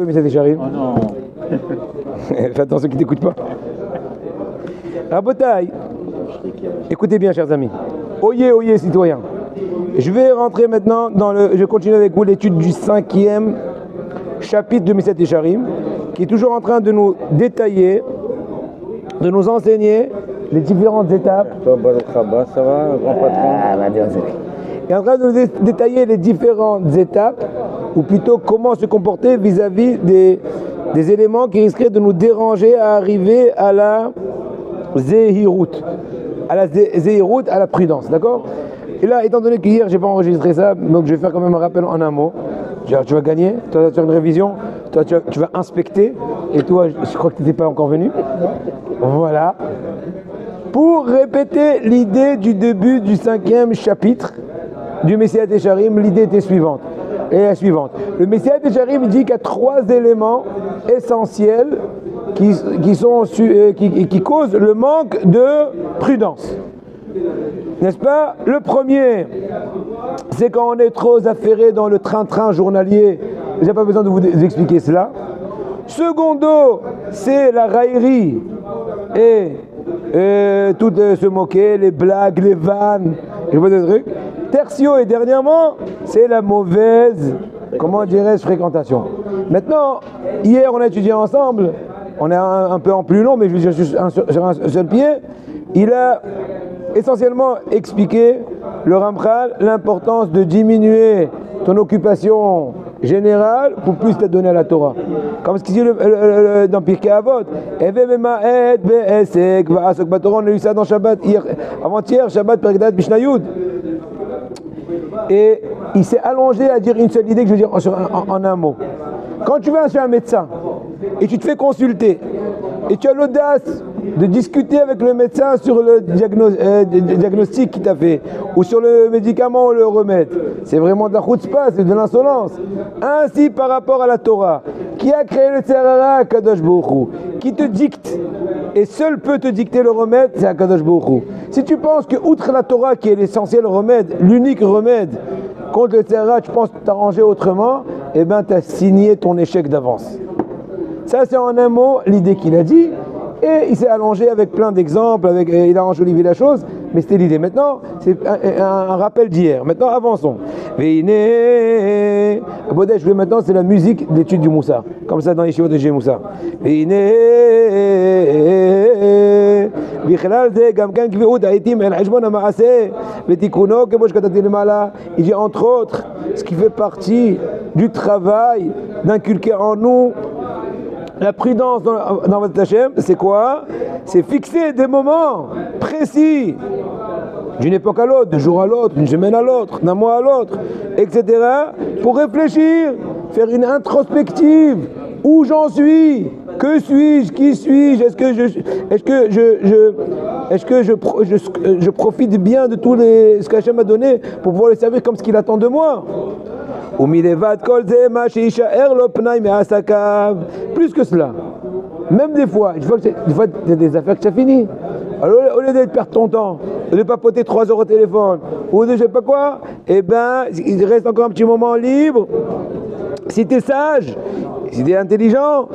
quoi, mais ça j'arrive. Oh non. Fais attention qu'ils ne t'écoutent pas. Rabotaï, écoutez bien, chers amis. Oyez, oyez, citoyens. Je vais rentrer maintenant je continue avec vous l'étude du 5e chapitre de Mesiyat Yesharim, qui est toujours en train de nous détailler, de nous enseigner les différentes étapes. Toi, Baruch Haba, ça va, grand patron? Il est en train de nous détailler les différentes étapes, ou plutôt comment se comporter vis-à-vis des éléments qui risqueraient de nous déranger à arriver à la Zehirut, à la prudence, d'accord? Et là, étant donné qu'hier j'ai pas enregistré ça, donc je vais faire quand même un rappel en un mot. Tu vas gagner, toi tu as une révision, toi tu vas inspecter, et toi je crois que tu n'étais pas encore venu. Voilà. Pour répéter l'idée du début du 5e chapitre du Mesiyat Yesharim, l'idée était suivante. Et la suivante. Le Mesiyat Yesharim dit qu'il y a 3 éléments essentiels qui causent le manque de prudence. N'est-ce pas? Le premier, c'est quand on est trop affairé dans le train-train journalier. J'ai pas besoin de vous expliquer cela. Secondo, c'est la raillerie et tout se moquer, les blagues, les vannes, je vois des trucs. Tertio et dernièrement, c'est la mauvaise, comment dirais-je, fréquentation. Maintenant, hier on a étudié ensemble, on est un peu en plus long, mais je veux dire sur un seul pied, il a essentiellement expliqué, le Ramchal, l'importance de diminuer ton occupation générale pour plus te donner à la Torah. Comme ce qu'il dit dans Pirkei Avot, on a lu ça dans Shabbat, avant-hier, Shabbat, Perek Mishnah Yud. Et il s'est allongé à dire une seule idée que je veux dire en un mot. Quand tu vas chez un médecin et tu te fais consulter et tu as l'audace de discuter avec le médecin sur le diagnostic qu'il t'a fait ou sur le médicament ou le remède, c'est vraiment de la chutzpah, c'est de l'insolence. Ainsi par rapport à la Torah, qui a créé le Tzerara, Kadosh Baruch Hu, qui te dicte et seul peut te dicter le remède, c'est Kadosh Baruch Hu. Si tu penses que outre la Torah qui est l'essentiel remède, l'unique remède contre le Tzerara, tu penses t'arranger autrement, eh bien tu as signé ton échec d'avance. Ça c'est en un mot l'idée qu'il a dit. Et il s'est allongé avec plein d'exemples, il a enjolivé la chose, mais c'était l'idée. Maintenant, c'est un rappel d'hier. Maintenant, avançons. Veine, Bodèche, maintenant, c'est la musique d'étude du Moussa. Comme ça, dans les chevaux de G. Moussa. Veine, il dit entre autres, ce qui fait partie du travail d'inculquer en nous la prudence dans votre Hachem, c'est quoi? C'est fixer des moments précis, d'une époque à l'autre, d'un jour à l'autre, d'une semaine à l'autre, d'un mois à l'autre, etc. pour réfléchir, faire une introspective. Où j'en suis? Que suis-je? Qui suis-je? Est-ce que je profite bien de tout ce qu'Hachem m'a donné pour pouvoir le servir comme ce qu'il attend de moi? Plus que cela, même des fois il y a des affaires que tu as fini. Alors au lieu de perdre ton temps, de papoter 3 heures au téléphone, ou de je sais pas quoi, eh ben il reste encore un petit moment libre. Si tu es sage, si tu es intelligent,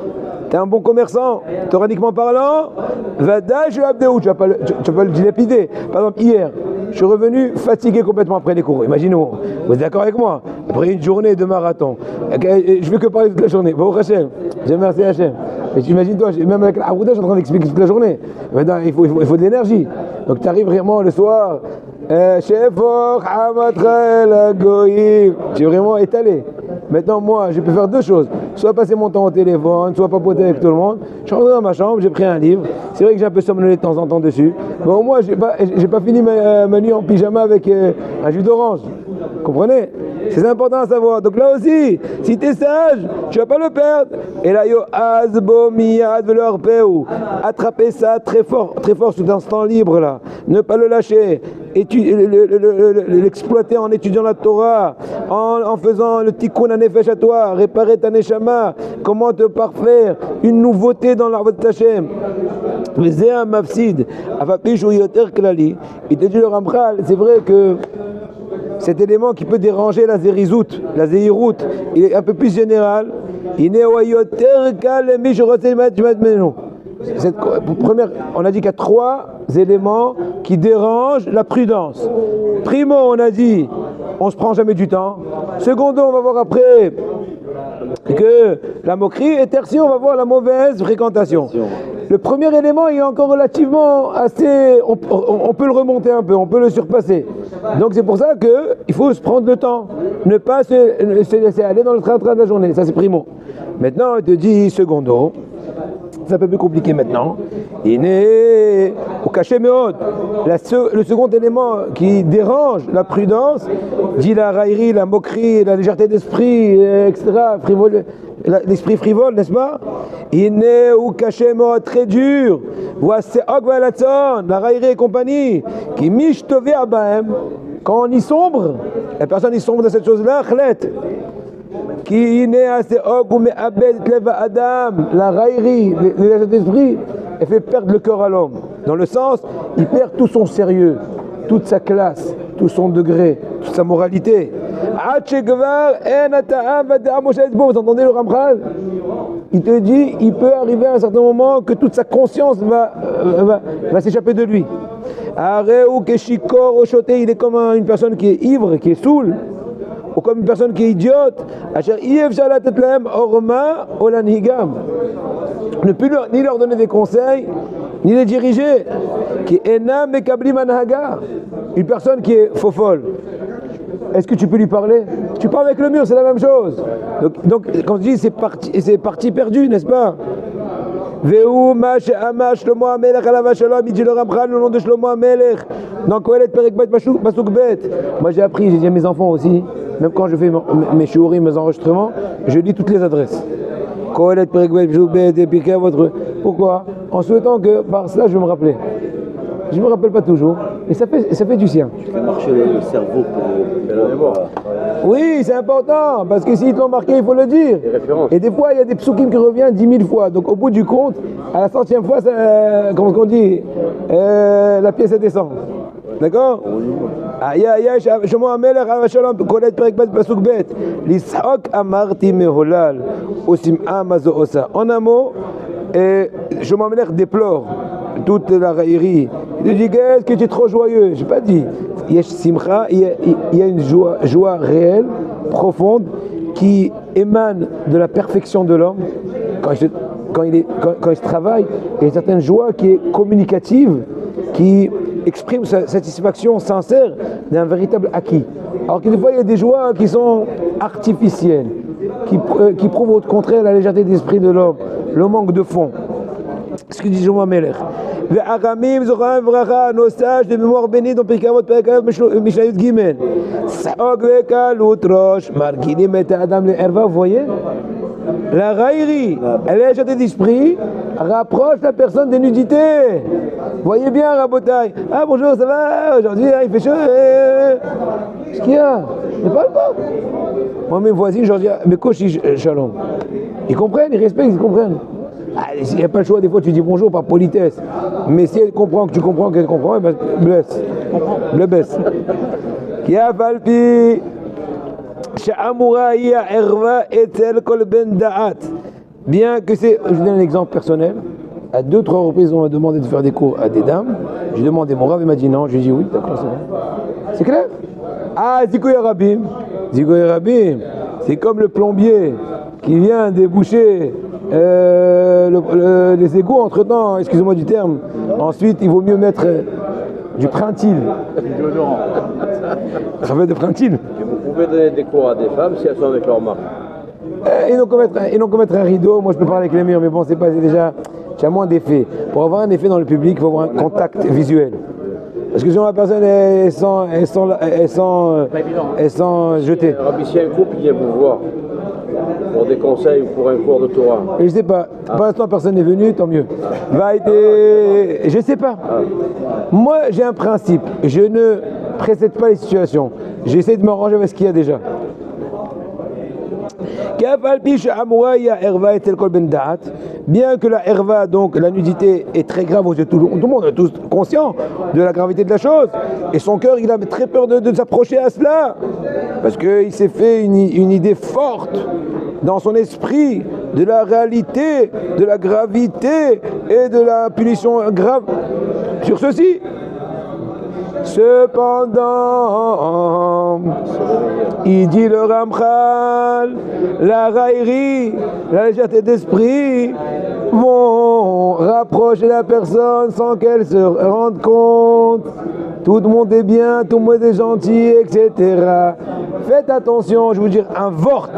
tu es un bon commerçant, toraniquement parlant, tu vas pas le dilapider. Par exemple, hier, je suis revenu fatigué complètement après les cours. Imaginez-vous, vous êtes d'accord avec moi? Après une journée de marathon, je veux que parler toute la journée. Bon, Hachem, j'ai merci Hachem. Mais imagine-toi, même avec la Arouda, je suis en train d'expliquer toute la journée. Maintenant, il faut de l'énergie. Donc tu arrives vraiment le soir, tu es vraiment étalé. Maintenant, moi, je peux faire 2 choses. Soit passer mon temps au téléphone, soit papoter avec tout le monde. Je suis rentré dans ma chambre, j'ai pris un livre. C'est vrai que j'ai un peu somnolé de temps en temps dessus. Mais au moins, j'ai pas fini ma nuit en pyjama avec un jus d'orange. Comprenez? C'est important à savoir. Donc là aussi, si tu es sage, tu vas pas le perdre. Et là, yo, azbo miyad veleur peu. Attraper ça très fort dans ce temps libre là. Ne pas le lâcher. L'exploiter en étudiant la Torah, en faisant le tikkun hanefesh à toi, réparer ta neshama, comment te parfaire une nouveauté dans l'arbre de Hachem. Mais un mafsid, il te dit le Ramchal, c'est vrai que cet élément qui peut déranger la zéhirout, il est un peu plus général. Première, on a dit qu'il y a 3 éléments qui dérangent la prudence. Primo, on a dit, on se prend jamais du temps. Secondo, on va voir après que la moquerie. Et tertiaire, on va voir la mauvaise fréquentation. Le premier élément, il est encore relativement assez... On peut le remonter un peu, on peut le surpasser. Donc c'est pour ça qu'il faut se prendre le temps. Ne pas se laisser aller dans le train-train de la journée. Ça, c'est primo. Maintenant, il te dit secondo. C'est un peu plus compliqué maintenant. Il est au cachet méode. Le second élément qui dérange la prudence, dit la raillerie, la moquerie, la légèreté d'esprit, etc. L'esprit frivole, n'est-ce pas? Il est au cachet méode très dur. Voici la raillerie et compagnie. Qui miche tové abahem. Quand on y sombre, la personne y sombre dans cette chose-là, chlet. Qui naît à ses ou mais abed leva adam, la raillerie, l'état d'esprit, elle fait perdre le cœur à l'homme. Dans le sens, il perd tout son sérieux, toute sa classe, tout son degré, toute sa moralité. Vous entendez le Ramchal? Il te dit, il peut arriver à un certain moment que toute sa conscience va s'échapper de lui. Il est comme une personne qui est ivre, qui est saoule. Ou comme une personne qui est idiote, ne plus ni leur donner des conseils, ni les diriger. Une personne qui est faux folle, est-ce que tu peux lui parler? Tu parles avec le mur, c'est la même chose. Donc quand tu dis c'est parti perdu, n'est-ce pas? Shlomo HaMelech alav hashalom, il dit le Ramchal le nom de Shlomo HaMelech dans Kohelet Perek Bet Pasuk Bet. Moi j'ai appris, j'ai dit à mes enfants aussi, même quand je fais mes shiurim, mes enregistrements, je lis toutes les adresses. Kohelet Perek Bet Pasuk Bet et puis votre. Pourquoi? En souhaitant que par cela je vais me rappeler. Je ne me rappelle pas toujours, et ça fait du sien. Tu fais marcher le cerveau pour faire la mémoire. Oui, c'est important, parce que s'ils te l'ont marqué, il faut le dire. Et des fois, il y a des psukim qui reviennent 10 000 fois. Donc au bout du compte, à la 100e fois, comment on dit, la pièce elle descend. D'accord? Shlomo HaMelech alav hashalom, Kohelet Perek Bet Pasuk Bet, L'Ishak amarti meholal, Usim'a mazo osa. En un mot, Shlomo HaMelech déplore toute la raillerie. Il dit qu'est-ce que tu es trop joyeux? Je n'ai pas dit. Il y a une joie réelle, profonde, qui émane de la perfection de l'homme. Quand il se travaille, il y a une certaine joie qui est communicative, qui exprime sa satisfaction sincère d'un véritable acquis. Alors que des fois, il y a des joies qui sont artificielles, qui prouvent au contraire la légèreté d'esprit de l'homme, le manque de fond. Ce que dit Shlomo HaMelech. Ve'aramim zocham vracha, nos sages de mémoire bénie dans Pirkei Avot Perek Aleph Mishnah Yud Gimel. Sa'og ve'kalut rosh, marginim et adam le'erva. Vous voyez? La raillerie, elle est légèreté d'esprit, rapproche la personne des nudités. Voyez bien, Rabotai. Ah bonjour, ça va? Aujourd'hui, il fait chaud. Qu'est-ce qu'il y a? Ne parle pas. Moi, mes voisins, je leur dis, mais koshi shalom. Ils comprennent, ils respectent, ils comprennent. Il n'y a pas le choix, des fois tu dis bonjour par politesse. Mais si elle comprend que tu comprends qu'elle comprend, ben blesse. Le baisse. Bien que c'est. Je vous donne un exemple personnel. À 2-3 reprises, on m'a demandé de faire des cours à des dames. J'ai demandé, mon rave, il m'a dit non. J'ai dit oui, d'accord, c'est bon. C'est clair? Ah, Zikoy Rabim. Zikoy Rabim. C'est comme le plombier qui vient déboucher les égouts entre-temps, excusez-moi du terme. Ensuite, il vaut mieux mettre du printil. Ça fait de printil. Vous pouvez donner des cours à des femmes si elles sont avec leur mari. Et non commettre un rideau. Moi, je peux parler avec les murs, mais bon, c'est pas déjà. Tu as moins d'effet. Pour avoir un effet dans le public, il faut avoir un contact visuel. Parce que sinon la personne est sans jeter. Rabbi, si un couple vient vous voir pour des conseils ou pour un cours de Torah. Et je sais pas. Pour l'instant personne n'est venu, tant mieux. Je sais pas. Moi j'ai un principe. Je ne précède pas les situations. J'essaie de m'arranger avec ce qu'il y a déjà. Bien que la herva, donc la nudité, est très grave aux yeux de tout le monde, est tous conscient de la gravité de la chose, et son cœur il a très peur de s'approcher à cela, parce qu'il s'est fait une idée forte dans son esprit de la réalité, de la gravité et de la punition grave sur ceci. Cependant, il dit le Ramchal, la raillerie, la légèreté d'esprit vont rapprocher la personne sans qu'elle se rende compte. Tout le monde est bien, tout le monde est gentil, etc. Faites attention, je vais vous dire un vort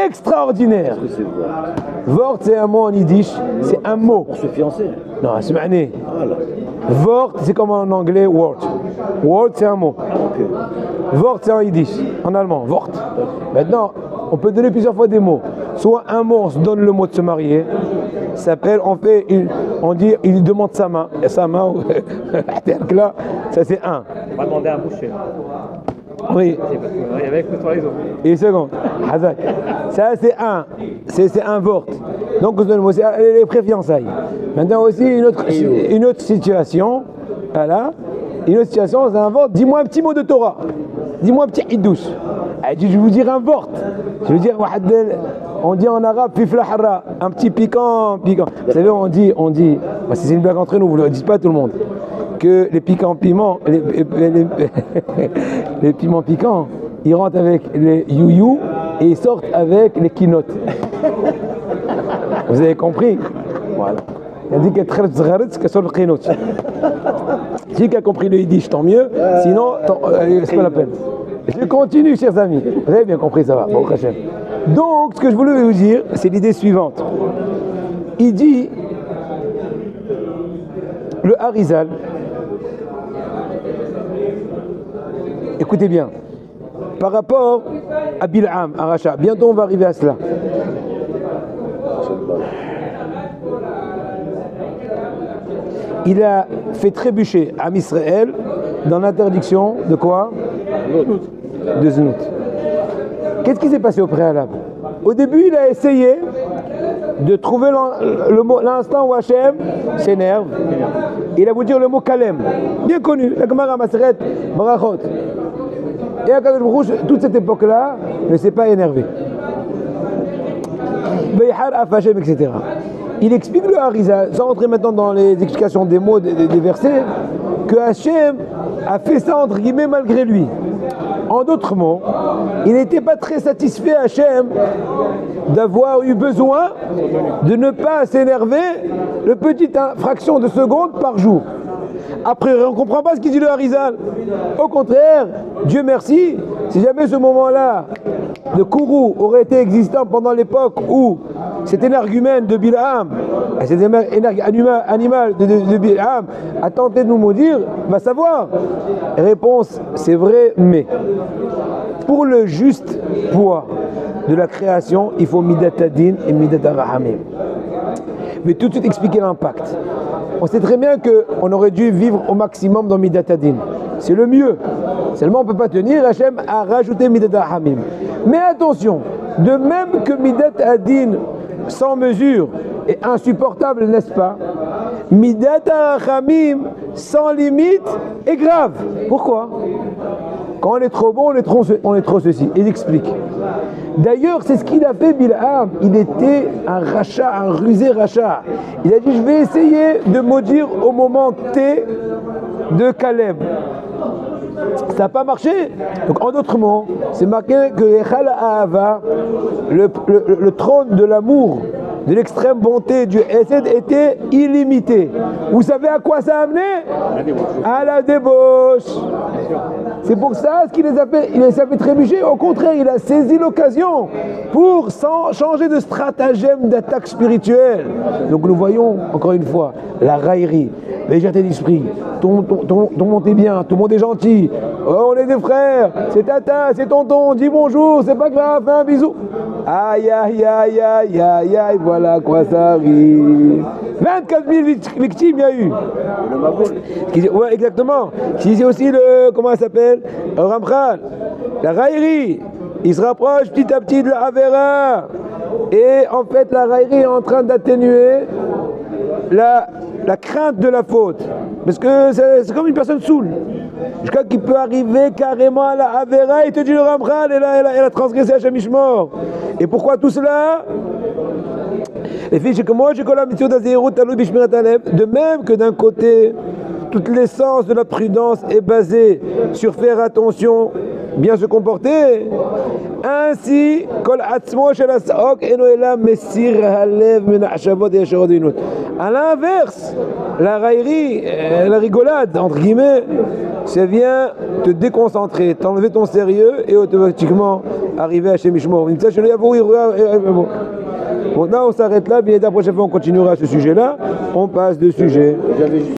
extraordinaire. Vort, c'est un mot en yiddish, c'est un mot. Pour se fiancer. Non, c'est mané. Voilà. Vort, c'est comme en anglais, word. Word, c'est un mot. Wort, c'est en yiddish, en allemand, Wort. Maintenant, on peut donner plusieurs fois des mots. Soit un mot, on se donne le mot de se marier. Ça s'appelle, on dit, il demande sa main. Et sa main, là, ça c'est un. On va demander un boucher. Oui. Il y avait que sur les autres. Une seconde. Hazak. Ça c'est un. C'est un Wort. Donc, on se donne le mot, c'est les pré-fiançailles. Maintenant aussi, une autre situation. Voilà. Une autre situation, c'est un Wort. Dis-moi un petit mot de Torah. Dis-moi un petit hiddouche. Je vais vous dire un Wort. Je veux dire, on dit en arabe, piflahara, un petit piquant. Vous savez, on dit, c'est une blague entre nous, vous ne le dites pas à tout le monde, que les piments, les piments piquants, ils rentrent avec les you et ils sortent avec les quinottes. Vous avez compris? Voilà. Il a dit qu'être très zgharitz que sur le quinottes. Qui a compris le yiddish, tant mieux. Sinon, c'est pas la peine. Je continue, chers amis. Vous avez bien compris, ça va. Bon, donc, ce que je voulais vous dire, c'est l'idée suivante. Il dit, le Harizal, écoutez bien, par rapport à Bil'am, à Racha, bientôt on va arriver à cela. Il a fait trébucher à Israël dans l'interdiction de quoi? De Znout. Qu'est-ce qui s'est passé au préalable? Au début, il a essayé de trouver l'instant où Hachem s'énerve. Il a voulu dire le mot Kalem, bien connu, la Gemara Maseret Barachot. Et à Kadosh Baruch Hu, toute cette époque-là, ne s'est pas énervé. Beihar af Hachem, etc. Il explique le Harizal, sans rentrer maintenant dans les explications des mots, des versets, que Hachem a fait ça entre guillemets malgré lui. En d'autres mots, il n'était pas très satisfait, Hachem, d'avoir eu besoin de ne pas s'énerver de petite fraction de seconde par jour. Après, on ne comprend pas ce qu'il dit le Harizal. Au contraire, Dieu merci, si jamais ce moment-là de Kourou aurait été existant pendant l'époque où cet énergumène de Bil'am, cet animal de Bil'am a tenté de nous maudire, va savoir. Réponse, c'est vrai, mais pour le juste poids de la création, il faut Midat Adin et Midat Rahamim. Mais tout de suite expliquer l'impact. On sait très bien qu'on aurait dû vivre au maximum dans Midat Adin. C'est le mieux. Seulement on ne peut pas tenir, Hachem a rajouté Midat Rahamim. Mais attention, de même que Midat Adin sans mesure est insupportable, n'est-ce pas? Midat Rahamim sans limite est grave. Pourquoi? Quand on est trop bon, on est trop ceci. Il explique. D'ailleurs, c'est ce qu'il a fait Bil'am. Il était un rachat, un rusé rachat. Il a dit, je vais essayer de maudire au moment T de Caleb. Ça n'a pas marché. Donc en d'autres mots, c'est marqué que Echal Ahava, le trône de l'amour, de l'extrême bonté du Hesed était illimité. Vous savez à quoi ça a amené? À la débauche. C'est pour ça qu'il les a fait trébucher. Au contraire, il a saisi l'occasion pour changer de stratagème d'attaque spirituelle. Donc nous voyons, encore une fois, la raillerie, la légèreté d'esprit. Tout le monde est bien, tout le monde est gentil. Oh, on est des frères, c'est tata, c'est tonton, dis bonjour, c'est pas grave, fais un bisou. Aïe, aïe, aïe, aïe, aïe, aïe, voilà à quoi ça arrive. 24 000 victimes il y a eu. Ouais, exactement. C'est aussi comment ça s'appelle? Ramchal. La raillerie. Il se rapproche petit à petit de la Avera. Et en fait, la raillerie est en train d'atténuer la crainte de la faute. Parce que c'est comme une personne saoule. jusqu'à qu'il peut arriver carrément à la Avera, il te dit le Ramchal, elle a transgressé Hashem Ishmor. Et pourquoi tout cela? Les filles, comme moi, j'ai collé la mission d'Azérout, de même que d'un côté, toute l'essence de la prudence est basée sur faire attention, bien se comporter. Ainsi, à l'inverse, la raillerie, la rigolade, entre guillemets, ça vient te déconcentrer, t'enlever ton sérieux et automatiquement arriver à Shem Ishmor. Bon, là on s'arrête là, bien la prochaine fois on continuera ce sujet-là, on passe de sujet.